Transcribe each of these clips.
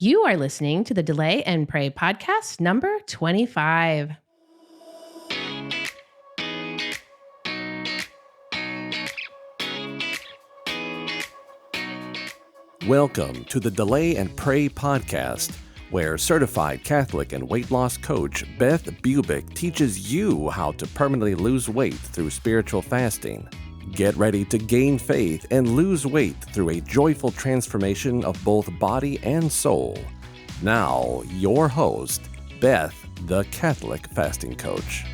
You are listening to the Delay and Pray podcast number 25. Welcome to the Delay and Pray podcast, where certified Catholic and weight loss coach Beth teaches you how to permanently lose weight through spiritual fasting. Get ready to gain faith and lose weight through a joyful transformation of both body and soul. Now, your host, Beth, the Catholic fasting coach.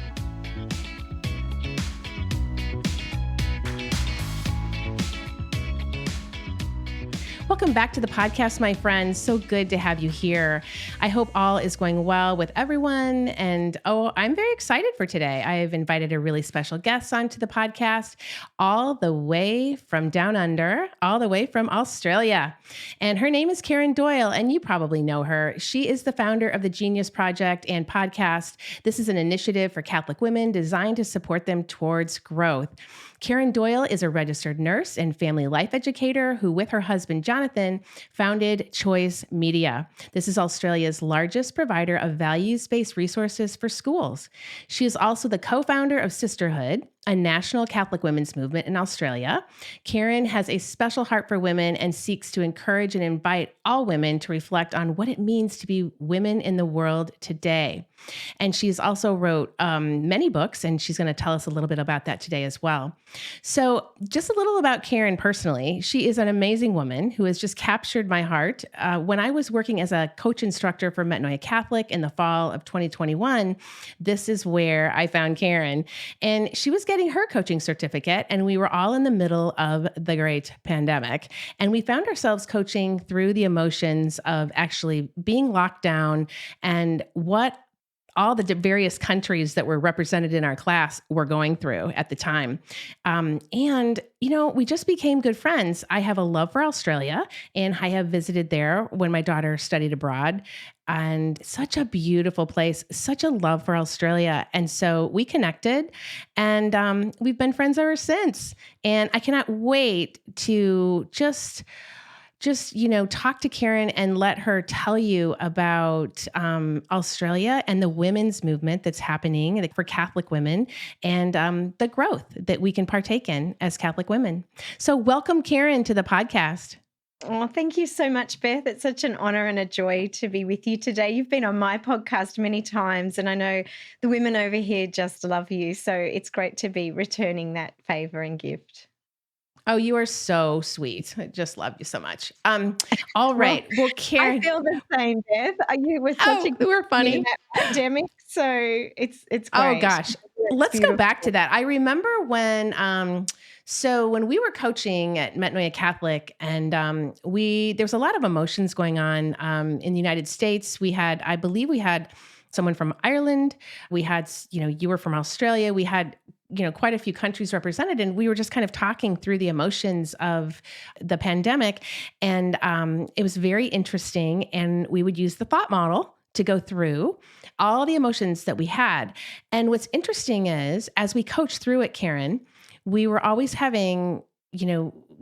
Welcome back to the podcast, my friends. So good to have you here. I hope all is going well with everyone. And I'm very excited for today. I've invited a really special guest onto the podcast, all the way from down under, all the way from Australia. And her name is Karen Doyle, and you probably know her. She is the founder of the Genius Project and podcast. This is an initiative for Catholic women designed to support them towards growth. Karen Doyle is a registered nurse and family life educator who, with her husband, Jonathan, founded Choicez Media. This is Australia's largest provider of values-based resources for schools. She is also the co-founder of Sisterhood, a national Catholic women's movement in Australia. Karen has a special heart for women and seeks to encourage and invite all women to reflect on what it means to be women in the world today. And she's also wrote many books, and she's going to tell us a little bit about that today as well. So just a little about Karen personally. She is an amazing woman who has just captured my heart. When I was working as a coach instructor for Metanoia Catholic in the fall of 2021, this is where I found Karen. And she was getting her coaching certificate, and we were all in the middle of the great pandemic. And we found ourselves coaching through the emotions of actually being locked down and what all the various countries that were represented in our class were going through at the time. We just became good friends. I have a love for Australia, and I have visited there when my daughter studied abroad. And such a beautiful place, such a love for Australia. And so we connected, and we've been friends ever since. And I cannot wait to just talk to Karen and let her tell you about Australia and the women's movement that's happening for Catholic women and the growth that we can partake in as Catholic women. So welcome, Karen, to the podcast. Oh, thank you so much, Beth. It's such an honor and a joy to be with you today. You've been on my podcast many times, and I know the women over here just love you. So it's great to be returning that favor and gift. Oh, you are so sweet. I just love you so much. All right. Well, Karen, I feel the same, Beth. You were such a we're funny in that pandemic, so it's great. Oh gosh, let's go back to that. I remember when when we were coaching at Metanoia Catholic, and there's a lot of emotions going on in the United States. I believe we had someone from Ireland. We had, you were from Australia. We had quite a few countries represented, and we were just kind of talking through the emotions of the pandemic. And it was very interesting. And we would use the thought model to go through all the emotions that we had. And what's interesting is, as we coached through it, Karen, we were always having,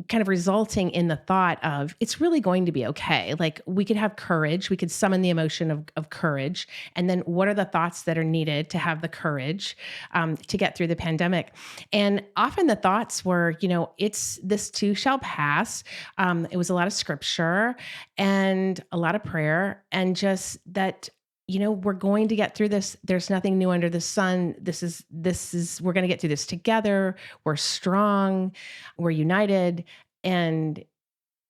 kind of resulting in the thought of, it's really going to be okay. Like, we could have courage, we could summon the emotion of courage. And then what are the thoughts that are needed to have the courage to get through the pandemic? And often the thoughts were, this too shall pass. It was a lot of scripture and a lot of prayer, and just that, we're going to get through this. There's nothing new under the sun. We're going to get through this together. We're strong. We're united. And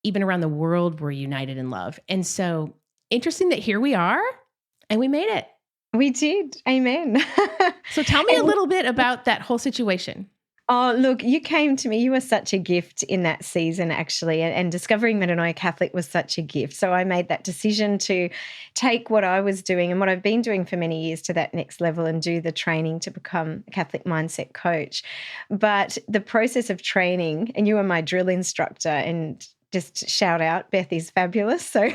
even around the world, we're united in love. And so interesting that here we are and we made it. We did. Amen. So tell me a little bit about that whole situation. Oh, look, you came to me. You were such a gift in that season, actually, and discovering Metanoia Catholic was such a gift. So I made that decision to take what I was doing and what I've been doing for many years to that next level and do the training to become a Catholic mindset coach. But the process of training, and you were my drill instructor, and just shout out, Beth is fabulous. So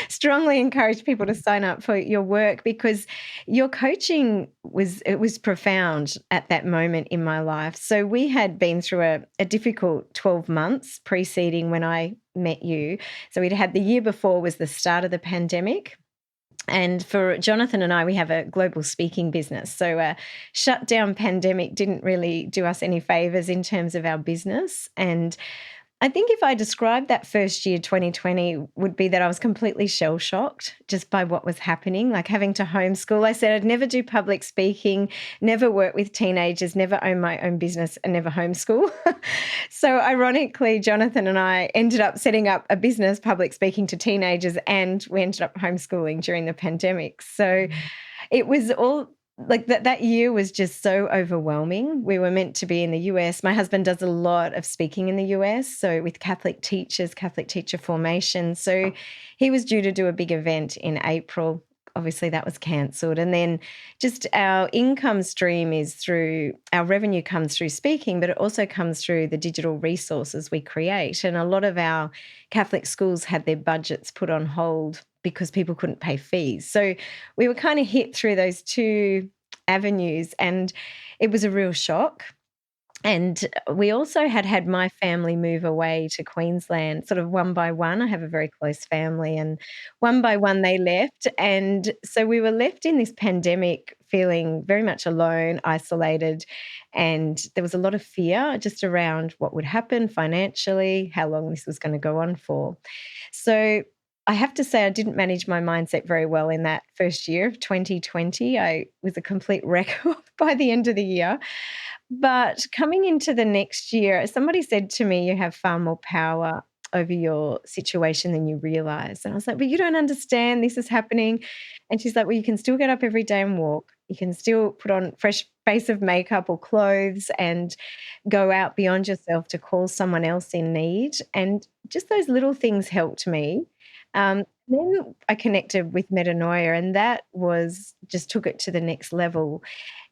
strongly encourage people to sign up for your work, because your coaching was profound at that moment in my life. So we had been through a difficult 12 months preceding when I met you. So we'd had the year before was the start of the pandemic. And for Jonathan and I, we have a global speaking business. So a shutdown pandemic didn't really do us any favors in terms of our business. And I think if I described that first year, 2020, would be that I was completely shell-shocked just by what was happening, like having to homeschool. I said I'd never do public speaking, never work with teenagers, never own my own business, and never homeschool. So ironically, Jonathan and I ended up setting up a business, public speaking to teenagers, and we ended up homeschooling during the pandemic. So it was all like that year was just so overwhelming. We were meant to be in the US. My husband does a lot of speaking in the US, so with Catholic teachers, Catholic teacher formation. So he was due to do a big event in April. Obviously, that was cancelled. And then just our income stream is through, our revenue comes through speaking, but it also comes through the digital resources we create. And a lot of our Catholic schools had their budgets put on hold because people couldn't pay fees. So we were kind of hit through those two avenues, and it was a real shock. And we also had my family move away to Queensland, sort of one by one. I have a very close family, and one by one they left. And so we were left in this pandemic feeling very much alone, isolated, and there was a lot of fear just around what would happen financially, how long this was going to go on for. So I have to say I didn't manage my mindset very well in that first year of 2020. I was a complete wreck by the end of the year. But coming into the next year, somebody said to me, you have far more power over your situation than you realize. And I was like, but you don't understand, this is happening. And she's like, well, you can still get up every day and walk. You can still put on fresh face of makeup or clothes and go out beyond yourself to call someone else in need. And just those little things helped me. Then I connected with metanoia, and that was just took it to the next level.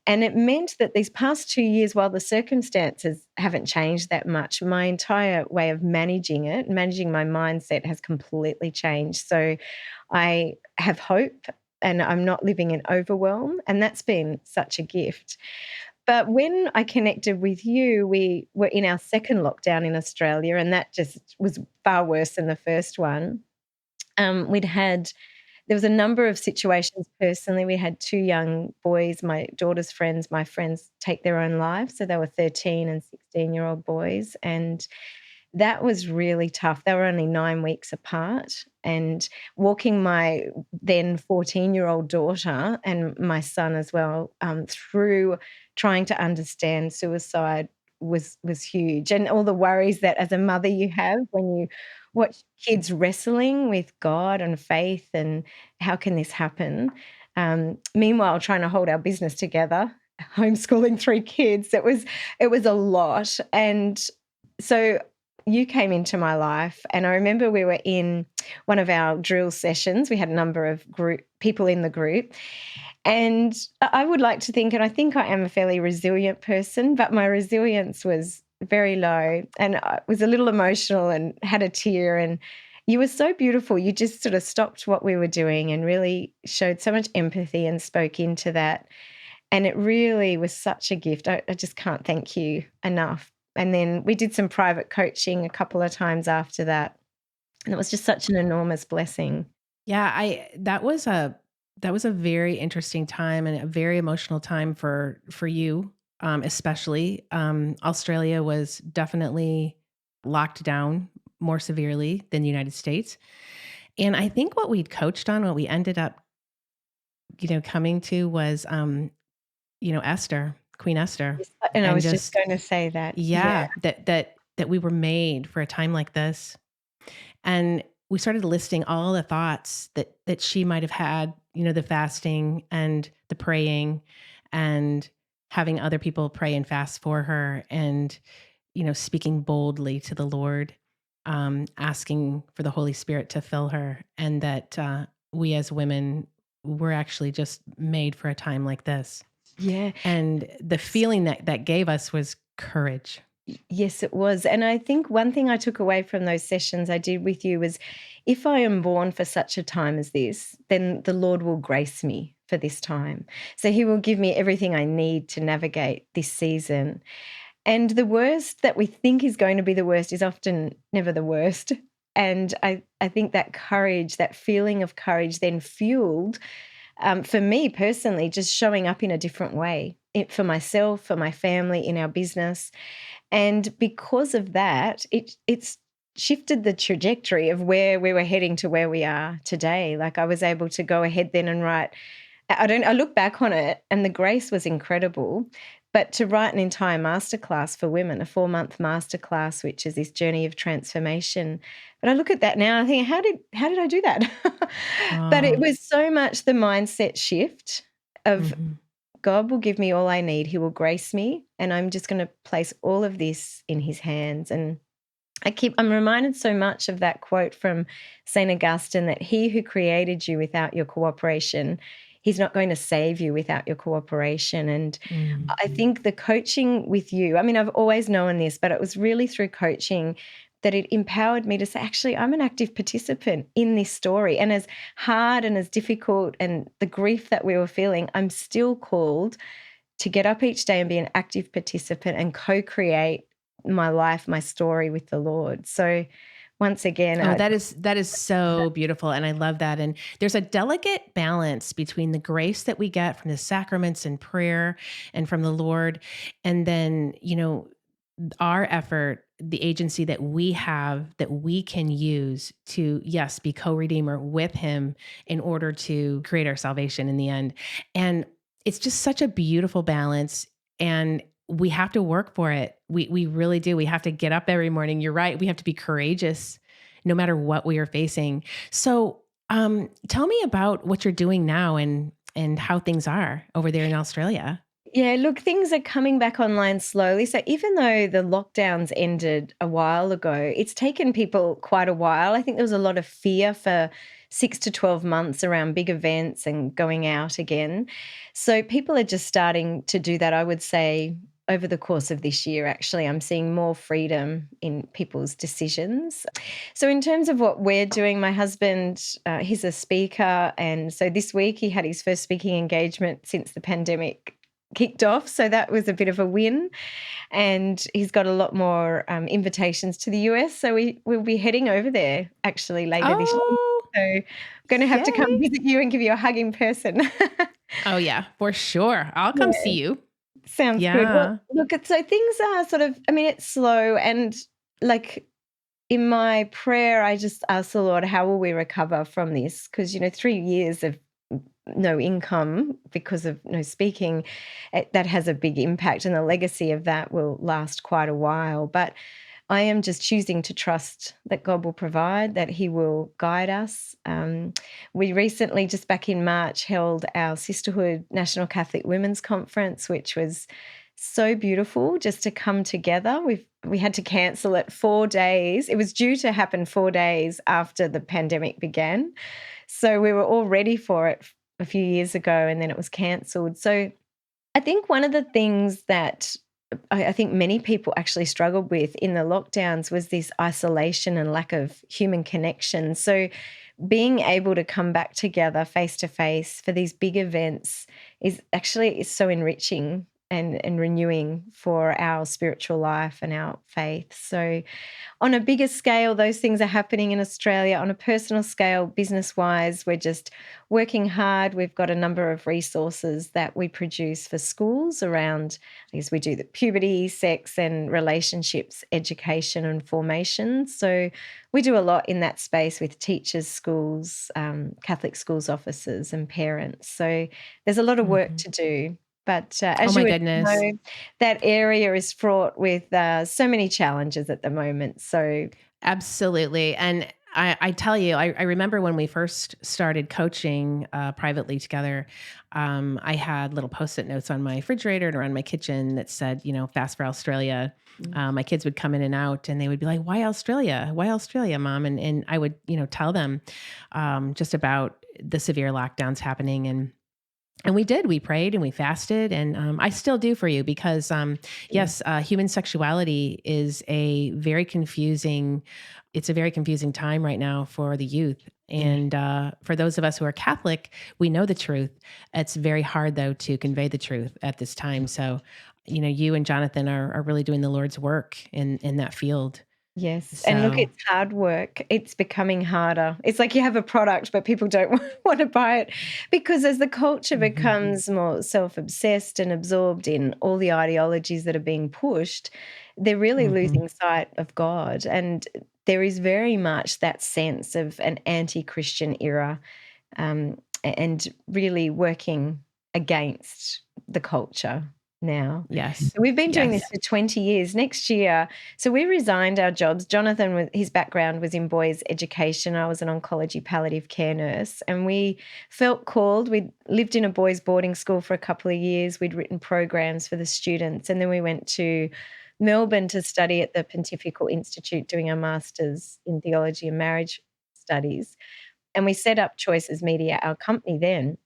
And it meant that these past 2 years, while the circumstances haven't changed that much, my entire way of managing it, managing my mindset, has completely changed. So I have hope, and I'm not living in overwhelm, and that's been such a gift. But when I connected with you, we were in our second lockdown in Australia, and that just was far worse than the first one. There was a number of situations personally. We had two young boys, my daughter's friends, my friends, take their own lives. So they were 13 and 16-year-old boys. And that was really tough. They were only 9 weeks apart. And walking my then 14-year-old daughter and my son as well through trying to understand suicide was huge. And all the worries that as a mother you have when you watch kids wrestling with God and faith and how can this happen? Meanwhile, trying to hold our business together, homeschooling 3 kids, it was a lot. And so you came into my life, and I remember we were in one of our drill sessions. We had a number of people in the group. And I would like to think, and I think I am a fairly resilient person, but my resilience was very low, and I was a little emotional and had a tear. And you were so beautiful. You just sort of stopped what we were doing and really showed so much empathy and spoke into that. And it really was such a gift. I just can't thank you enough. And then we did some private coaching a couple of times after that. And it was just such an enormous blessing. Yeah, that was a very interesting time and a very emotional time for you, especially. Australia was definitely locked down more severely than the United States. And I think what we'd coached on, what we ended up, coming to was, Esther, Queen Esther, And I and was just going to say that. yeah, that we were made for a time like this. And we started listing all the thoughts that she might have had, the fasting and the praying and having other people pray and fast for her, and, speaking boldly to the Lord, asking for the Holy Spirit to fill her, and that we as women were actually just made for a time like this. Yeah. And the feeling that gave us was courage. Yes, it was. And I think one thing I took away from those sessions I did with you was, if I am born for such a time as this, then the Lord will grace me for this time. So he will give me everything I need to navigate this season. And the worst that we think is going to be the worst is often never the worst. And I think that courage, that feeling of courage, then fueled, for me personally, just showing up in a different way, for myself, for my family, in our business. And because of that, it's shifted the trajectory of where we were heading to where we are today. Like, I was able to go ahead then and write. I look back on it, and the grace was incredible. But to write an entire masterclass for women, a 4-month masterclass, which is this journey of transformation. But I look at that now and I think, how did I do that? But it Oh, was so much the mindset shift of, mhm. God will give me all I need. He will grace me, and I'm just going to place all of this in his hands. And I'm reminded so much of that quote from St. Augustine, that he who created you without your cooperation, he's not going to save you without your cooperation. And Mm. I think the coaching with you, I mean, I've always known this, but it was really through coaching that it empowered me to say, actually, I'm an active participant in this story. And as hard and as difficult and the grief that we were feeling, I'm still called to get up each day and be an active participant and co-create my life, my story with the Lord. So once again, Oh, that is so beautiful, and I love that. And there's a delicate balance between the grace that we get from the sacraments and prayer and from the Lord, and then, our effort, the agency that we have that we can use to, yes, be co-redeemer with him in order to create our salvation in the end. And it's just such a beautiful balance, and we have to work for it. We really do. We have to get up every morning. You're right. We have to be courageous no matter what we are facing. So, tell me about what you're doing now and how things are over there in Australia. yeah, look, things are coming back online slowly. So even though the lockdowns ended a while ago, it's taken people quite a while. I think there was a lot of fear for 6 to 12 months around big events and going out again. So people are just starting to do that, I would say, over the course of this year. Actually, I'm seeing more freedom in people's decisions. So in terms of what we're doing, my husband, he's a speaker. And so this week he had his first speaking engagement since the pandemic kicked off. So that was a bit of a win. And he's got a lot more invitations to the US. So we'll be heading over there actually later this year. Oh, So I'm going to have to come yay. visit you and give you a hug in person. Oh, yeah, for sure. I'll come see Yeah, you. sounds good. Well, Yeah. look, so things are sort of, I mean, it's slow. And like, in my prayer, I just ask the Lord, how will we recover from this? Because, 3 years of no income because of no speaking, that has a big impact, and the legacy of that will last quite a while. But I am just choosing to trust that God will provide, that he will guide us. We recently, just back in March, held our Sisterhood National Catholic Women's Conference, which was so beautiful just to come together. We had to cancel it 4 days. It was due to happen 4 days after the pandemic began. So we were all ready for it a few years ago, and then it was cancelled. So I think one of the things that I think many people actually struggled with in the lockdowns was this isolation and lack of human connection. So being able to come back together face to face for these big events is so enriching and renewing for our spiritual life and our faith. So on a bigger scale, those things are happening in Australia. On a personal scale, business-wise, we're just working hard. We've got a number of resources that we produce for schools around, I guess we do the puberty, sex and relationships, education and formation. So we do a lot in that space with teachers, schools, Catholic schools officers and parents. So there's a lot of work Mhm. to do. But Oh as you my would goodness. know, that area is fraught with so many challenges at the moment. So Absolutely. And I tell you, I remember when we first started coaching privately together, I had little post-it notes on my refrigerator and around my kitchen that said, fast for Australia. mm, My kids would come in and out and they would be like, why Australia? Why Australia, mom? And I would, tell them just about the severe lockdowns happening. And And we did. We prayed and we fasted, and I still do for you because, yes, human sexuality is a very confusing. It's a very confusing time right now for the youth, Yeah. and for those of us who are Catholic, we know the truth. It's very hard though to convey the truth at this time. So, you and Jonathan are really doing the Lord's work in that field. Yes, and look, So, it's hard work. It's becoming harder. It's like you have a product, but people don't want to buy it because as the culture mhm, becomes more self-obsessed and absorbed in all the ideologies that are being pushed, they're really mhm, losing sight of God. And there is very much that sense of an anti-Christian era, and really working against the culture now. yes, We've been doing this yes, for 20 years. Next year, so we resigned our jobs. Jonathan, his background was in boys' education. I was an oncology palliative care nurse, and we felt called. We'd lived in a boys' boarding school for a couple of years. We'd written programs for the students, and then we went to Melbourne to study at the Pontifical Institute, doing our masters in theology and marriage studies. And we set up Choicez Media, our company then.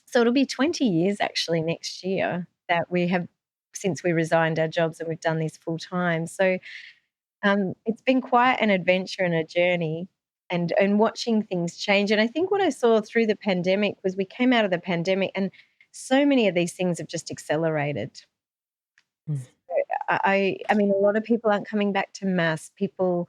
So it'll be 20 years actually next year that we have since we resigned our jobs and we've done this full time. So it's been quite an adventure and a journey and watching things change. And I think what I saw through the pandemic was we came out of the pandemic and so many of these things have just accelerated. mm, I mean, a lot of people aren't coming back to mass. People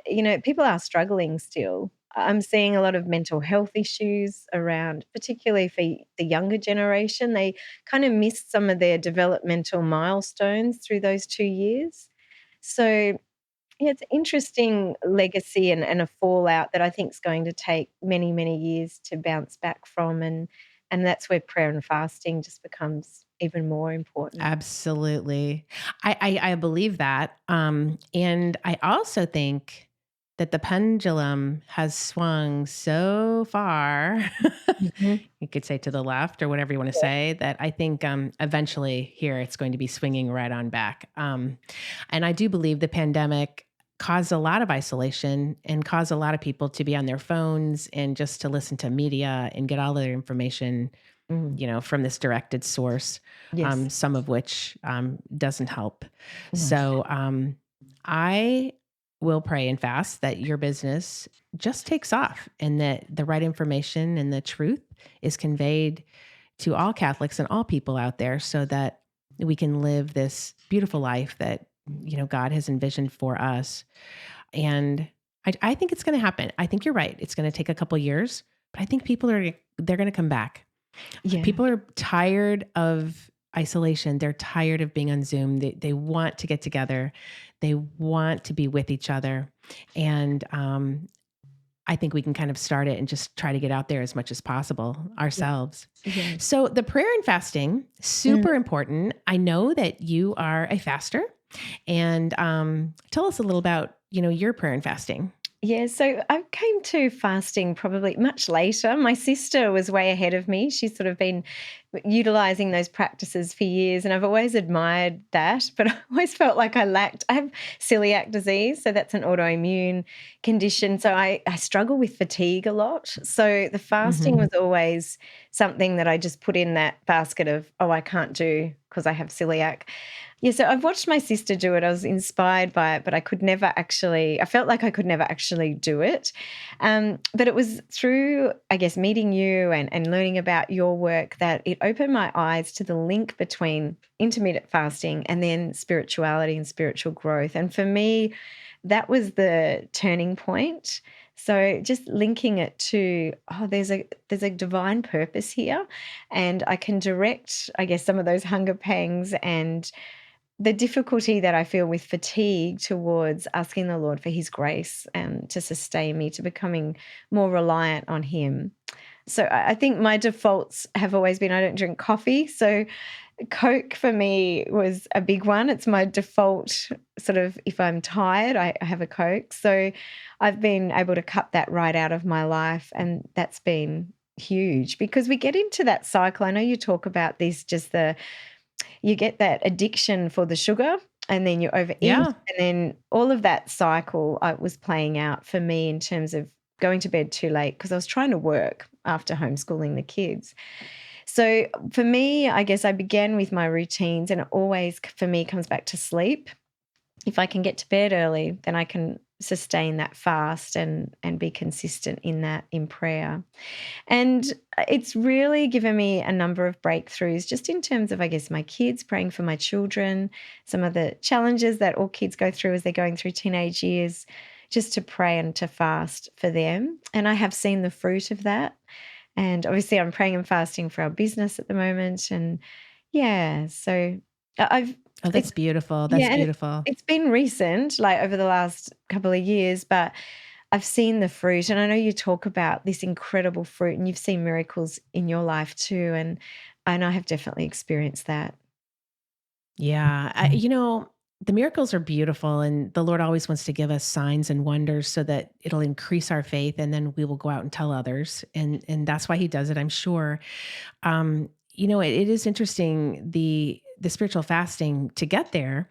are struggling still. I'm seeing a lot of mental health issues around, particularly for the younger generation. They kind of missed some of their developmental milestones through those 2 years. So, yeah, it's an interesting legacy and a fallout that I think is going to take many, many years to bounce back from, and that's where prayer and fasting just becomes even more important. absolutely. I believe that, and I also think that the pendulum has swung so far. Mhm. You could say to the left or whatever you want to Yeah. say, that I think eventually here it's going to be swinging right on back. And I do believe the pandemic caused a lot of isolation and caused a lot of people to be on their phones and just to listen to media and get all their information, Mm. from this directed source, Yes. some of which doesn't help. No. So I will pray and fast that your business just takes off and that the right information and the truth is conveyed to all Catholics and all people out there so that we can live this beautiful life that God has envisioned for us. And I think it's going to happen. I think you're right. It's going to take a couple years, but I think they're going to come back. Yeah. People are tired of isolation. They're tired of being on Zoom. They want to get together. They want to be with each other. And I think we can kind of start it and just try to get out there as much as possible Yes. ourselves. Yes. So the prayer and fasting, Mm. super important. I know that you are a faster, and tell us a little about your prayer and fasting. Yeah, so I came to fasting probably much later. My sister was way ahead of me. She's sort of been utilizing those practices for years, and I've always admired that, but I always felt like I lacked. I have celiac disease, so that's an autoimmune condition. So I struggle with fatigue a lot. So the fasting Hmm. was always something that I just put in that basket of, oh, I can't do because I have celiac. Yeah, so I've watched my sister do it. I was inspired by it, but I felt like I could never actually do it. But it was through, I guess, meeting you and learning about your work that it opened my eyes to the link between intermittent fasting and then spirituality and spiritual growth. And for me, that was the turning point. So just linking it to, oh, there's a divine purpose here, and I can direct, I guess, some of those hunger pangs and the difficulty that I feel with fatigue towards asking the Lord for his grace and to sustain me, to becoming more reliant on him. So I think my defaults have always been I don't drink coffee. So Coke for me was a big one. It's my default sort of if I'm tired, I have a Coke. So I've been able to cut that right out of my life. And that's been huge because we get into that cycle. I know you talk about this, just you get that addiction for the sugar and then you overeat, Yeah. and then all of that cycle was playing out for me in terms of going to bed too late because I was trying to work after homeschooling the kids. So for me, I guess I began with my routines, and it always, for me, comes back to sleep. If I can get to bed early, then I can sustain that fast and be consistent in that in prayer. And it's really given me a number of breakthroughs just in terms of, I guess, my kids, praying for my children, some of the challenges that all kids go through as they're going through teenage years, just to pray and to fast for them. And I have seen the fruit of that. And obviously, I'm praying and fasting for our business at the moment. And yeah, so I've, Oh, that's it's, beautiful. That's yeah, and beautiful. it's been recent, like over the last couple of years, but I've seen the fruit. And I know you talk about this incredible fruit, and you've seen miracles in your life too. And I know I have definitely experienced that. Yeah. The miracles are beautiful, and the Lord always wants to give us signs and wonders so that it'll increase our faith, and then we will go out and tell others. And that's why he does it, I'm sure. It is interesting. The spiritual fasting to get there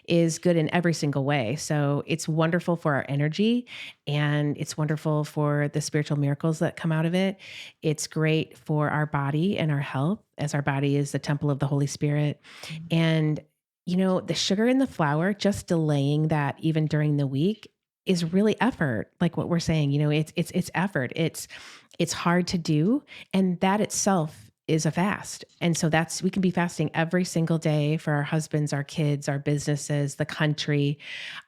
is good in every single way. So it's wonderful for our energy, and it's wonderful for the spiritual miracles that come out of it. It's great for our body and our health, as our body is the temple of the Holy Spirit. And the sugar in the flour, just delaying that even during the week, is really effort. Like what we're saying, it's effort. It's hard to do, and that itself is a fast. And so we can be fasting every single day for our husbands, our kids, our businesses, the country,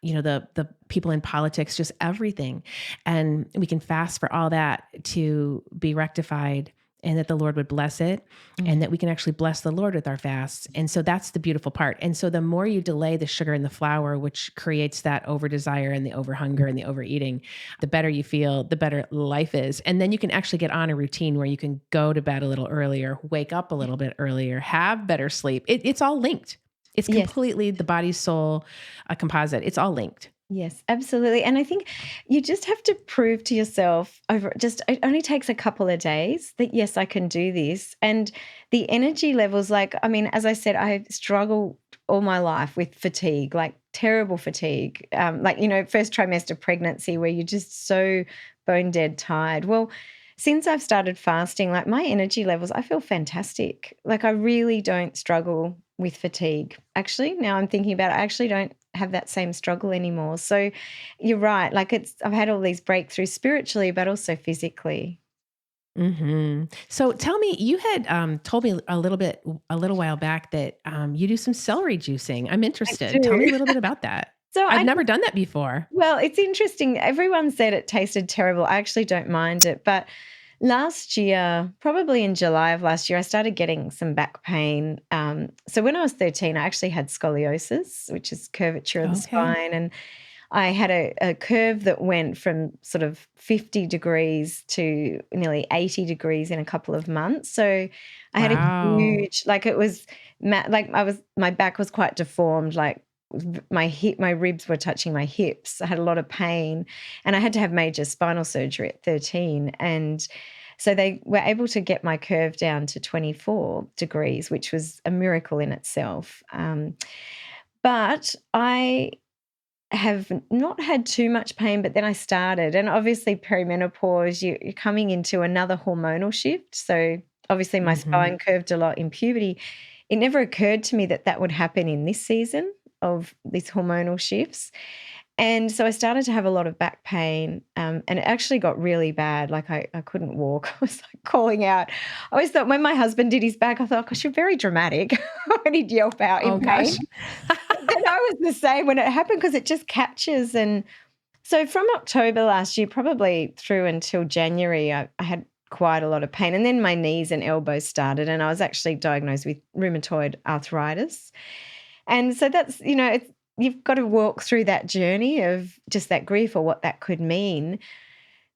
the people in politics, just everything. And we can fast for all that to be rectified, and that the Lord would bless it, and that we can actually bless the Lord with our fasts. And so that's the beautiful part. And so the more you delay the sugar and the flour, which creates that over desire and the over hunger and the overeating, the better you feel, the better life is. And then you can actually get on a routine where you can go to bed a little earlier, wake up a little bit earlier, have better sleep. It's all linked. It's Yes. completely the body, soul, a composite. It's all linked. Yes, absolutely. And I think you just have to prove to yourself it only takes a couple of days that, yes, I can do this. And the energy levels, as I said, I struggle all my life with fatigue, like terrible fatigue, first trimester pregnancy where you're just so bone dead tired. Well, since I've started fasting, like my energy levels, I feel fantastic. Like I really don't struggle with fatigue. Actually, now I'm thinking about it, I actually don't have that same struggle anymore. So you're right. I've had all these breakthroughs spiritually, but also physically. So tell me, you had told me a little while back that you do some celery juicing. I'm I interested. Tell me do. a little bit about that. So I've never done that before. well, it's interesting. Everyone said it tasted terrible. I actually don't mind it. But last year, probably in July of last year, I started getting some back pain. So when I was 13, I actually had scoliosis, which is curvature of the Okay. spine. And I had a curve that went from sort of 50 degrees to nearly 80 degrees in a couple of months. So I had a Wow. huge, like it was, my back was quite deformed, like my ribs were touching my hips. I had a lot of pain, and I had to have major spinal surgery at 13. And so they were able to get my curve down to 24 degrees, which was a miracle in itself. But I have not had too much pain, but then I started, and obviously perimenopause, you're coming into another hormonal shift. So obviously my hmm spine curved a lot in puberty. It never occurred to me that that would happen in this season of these hormonal shifts. And so I started to have a lot of back pain, and it actually got really bad. Like I couldn't walk. I was like calling out. I always thought when my husband did his back, I thought, gosh, you're very dramatic when he'd yelp out Oh in pain. gosh. Then I was the same when it happened because it just captures. And so from October last year, probably through until January, I had quite a lot of pain. And then my knees and elbows started, and I was actually diagnosed with rheumatoid arthritis. And so that's, you've got to walk through that journey of just that grief or what that could mean.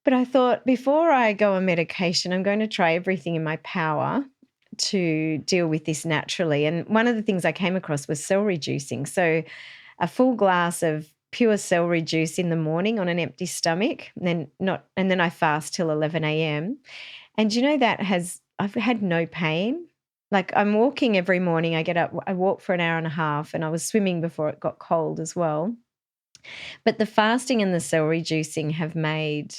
But I thought before I go on medication, I'm going to try everything in my power to deal with this naturally. And one of the things I came across was celery juicing. So a full glass of pure celery juice in the morning on an empty stomach, and then I fast till 11 a.m. And I've had no pain. Like I'm walking every morning. I get up, I walk for an hour and a half, and I was swimming before it got cold as well. But the fasting and the celery juicing have made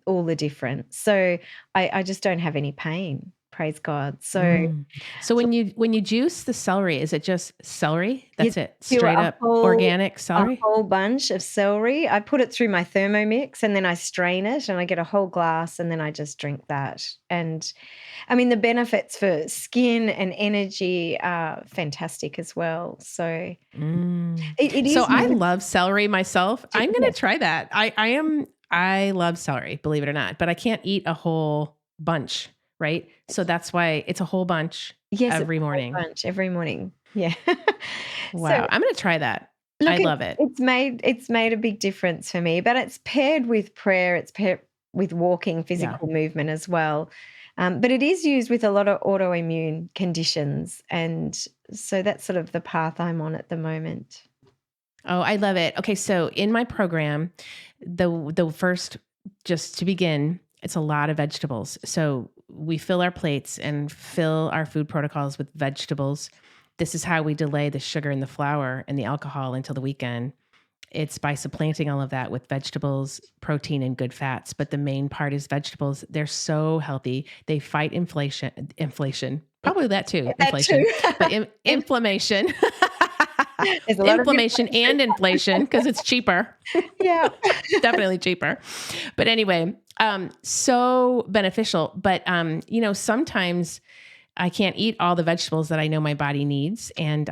all the difference. So I just don't have any pain. praise God. So So when you juice the celery, is it just celery? you That's it. do Straight up organic a celery? whole bunch of celery. I put it through my Thermomix and then I strain it and I get a whole glass and then I just drink that. And I mean, the benefits for skin and energy are fantastic as well. So it So is I love celery myself. I'm going to yes, try that. I love celery, believe it or not, but I can't eat a whole bunch, right? So that's why it's a whole bunch yes, it's every a whole morning. bunch every morning. Yeah. So Wow. I'm going to try that. I look, love it. it's made a big difference for me, but it's paired with prayer. It's paired with walking, Yeah. physical movement as well. But it is used with a lot of autoimmune conditions, and so that's sort of the path I'm on at the moment. Oh, I love it. Okay, so in my program, the first, just to begin, it's a lot of vegetables. So we fill our plates and fill our food protocols with vegetables. This is how we delay the sugar and the flour and the alcohol until the weekend. It's by supplanting all of that with vegetables, protein, and good fats. But the main part is vegetables. They're so healthy. They fight inflation, probably that too, That inflation, too. but In inflammation. There's a lot of Inflammation and inflation because it's cheaper. yeah. Definitely cheaper. But anyway, so beneficial. But sometimes I can't eat all the vegetables that I know my body needs. And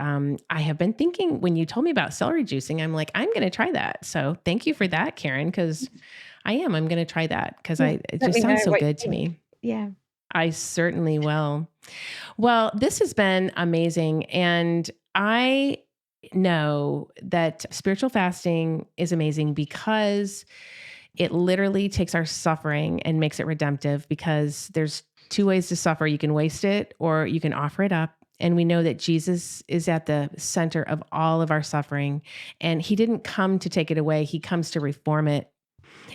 I have been thinking when you told me about celery juicing, I'm like, I'm going to try that. So thank you for that, Karen, because I'm going to try that because Yeah. it Let just me know sounds so what you good to think. me. Yeah. I certainly will. Well, this has been amazing. And I know that spiritual fasting is amazing because it literally takes our suffering and makes it redemptive, because there's two ways to suffer. You can waste it or you can offer it up. And we know that Jesus is at the center of all of our suffering. And he didn't come to take it away. He comes to reform it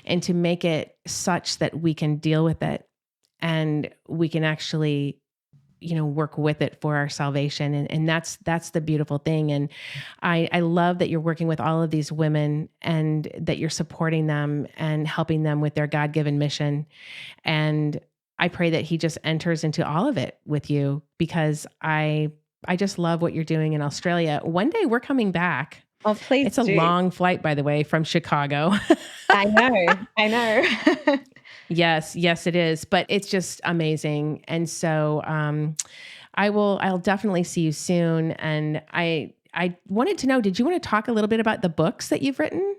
and to make it such that we can deal with it and we can actually work with it for our salvation. And that's the beautiful thing. And I love that you're working with all of these women and that you're supporting them and helping them with their God-given mission. And I pray that he just enters into all of it with you, because I just love what you're doing in Australia. One day we're coming back. Oh, please It's a do. long flight, by the way, from Chicago. I know. Yes, it is. But it's just amazing. And so I'll definitely see you soon. And I wanted to know, did you want to talk a little bit about the books that you've written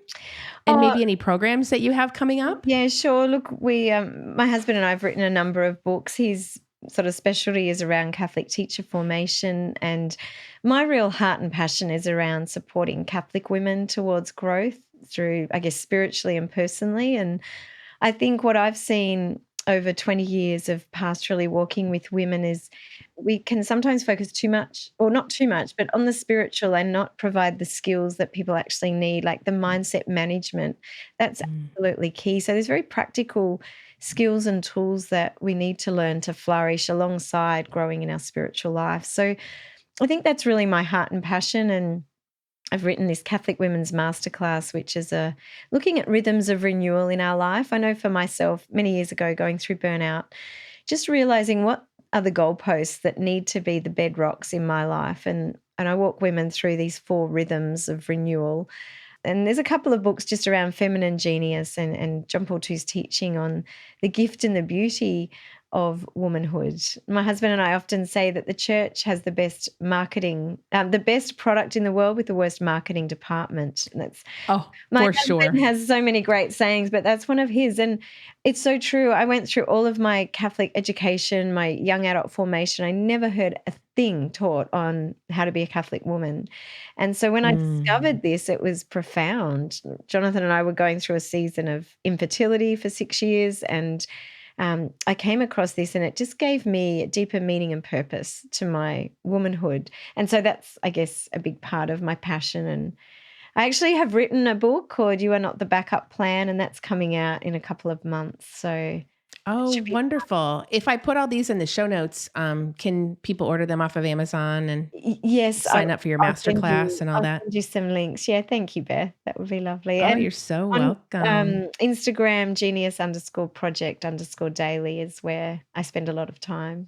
and Oh, maybe any programs that you have coming up? yeah, sure. Look, my husband and I have written a number of books. His sort of specialty is around Catholic teacher formation, and my real heart and passion is around supporting Catholic women towards growth through, I guess, spiritually and personally. And I think what I've seen over 20 years of pastorally walking with women is we can sometimes focus too much, or not too much, but on the spiritual and not provide the skills that people actually need, like the mindset management. That's absolutely key. So there's very practical skills and tools that we need to learn to flourish alongside growing in our spiritual life. So I think that's really my heart and passion. And I've written this Catholic Women's Masterclass, which is looking at rhythms of renewal in our life. I know for myself, many years ago, going through burnout, just realizing what are the goalposts that need to be the bedrocks in my life. And I walk women through these 4 rhythms of renewal. And there's a couple of books just around feminine genius and John Paul II's teaching on the gift and the beauty of womanhood. My husband and I often say that the church has the best marketing, the best product in the world with the worst marketing department. And that's my For husband sure. has so many great sayings, but that's one of his. And it's so true. I went through all of my Catholic education, my young adult formation. I never heard a thing taught on how to be a Catholic woman. And so when I discovered this, it was profound. Jonathan and I were going through a season of infertility for 6 years, and I came across this, and it just gave me a deeper meaning and purpose to my womanhood. And so that's, I guess, a big part of my passion. And I actually have written a book called You Are Not the Backup Plan, and that's coming out in a couple of months. So that Oh, should be wonderful. If I put all these in the show notes, can people order them off of Amazon and yes, sign up for your masterclass and all I'll that? send you some links. Yeah, thank you, Beth. That would be lovely. Oh, And you're so on welcome. Instagram, genius_project_daily is where I spend a lot of time.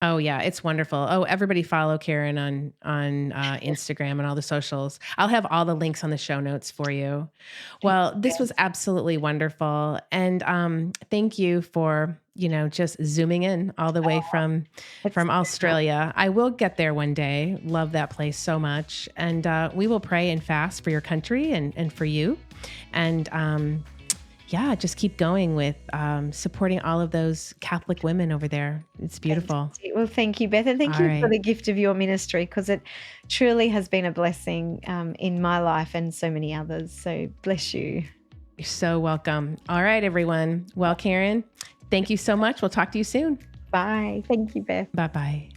Oh yeah, it's wonderful. Oh, everybody follow Karen on Instagram and all the socials. I'll have all the links on the show notes for you. Well, this was absolutely wonderful, and thank you for just zooming in all the way It's from so fun. Australia. I will get there one day. Love that place so much, and we will pray and fast for your country and for you, and yeah, just keep going with supporting all of those Catholic women over there. It's beautiful. Fantastic. Well, thank you, Beth, and thank All you for right. the gift of your ministry because it truly has been a blessing in my life and so many others. So bless you. You're so welcome. All right, everyone. Well, Karen, thank you so much. We'll talk to you soon. Bye. Thank you, Beth. Bye bye.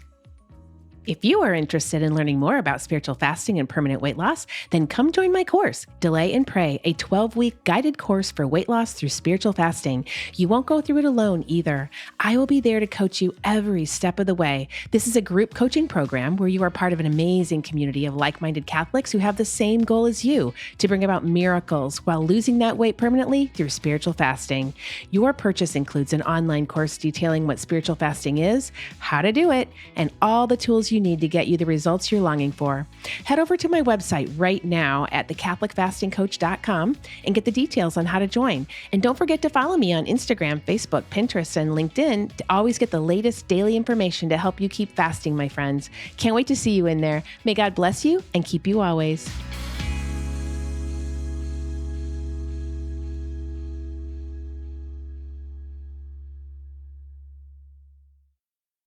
If you are interested in learning more about spiritual fasting and permanent weight loss, then come join my course, Delay and Pray, a 12-week guided course for weight loss through spiritual fasting. You won't go through it alone either. I will be there to coach you every step of the way. This is a group coaching program where you are part of an amazing community of like-minded Catholics who have the same goal as you, to bring about miracles while losing that weight permanently through spiritual fasting. Your purchase includes an online course detailing what spiritual fasting is, how to do it, and all the tools you need to get you the results you're longing for. Head over to my website right now at thecatholicfastingcoach.com and get the details on how to join. And don't forget to follow me on Instagram, Facebook, Pinterest, and LinkedIn to always get the latest daily information to help you keep fasting, my friends. Can't wait to see you in there. May God bless you and keep you always.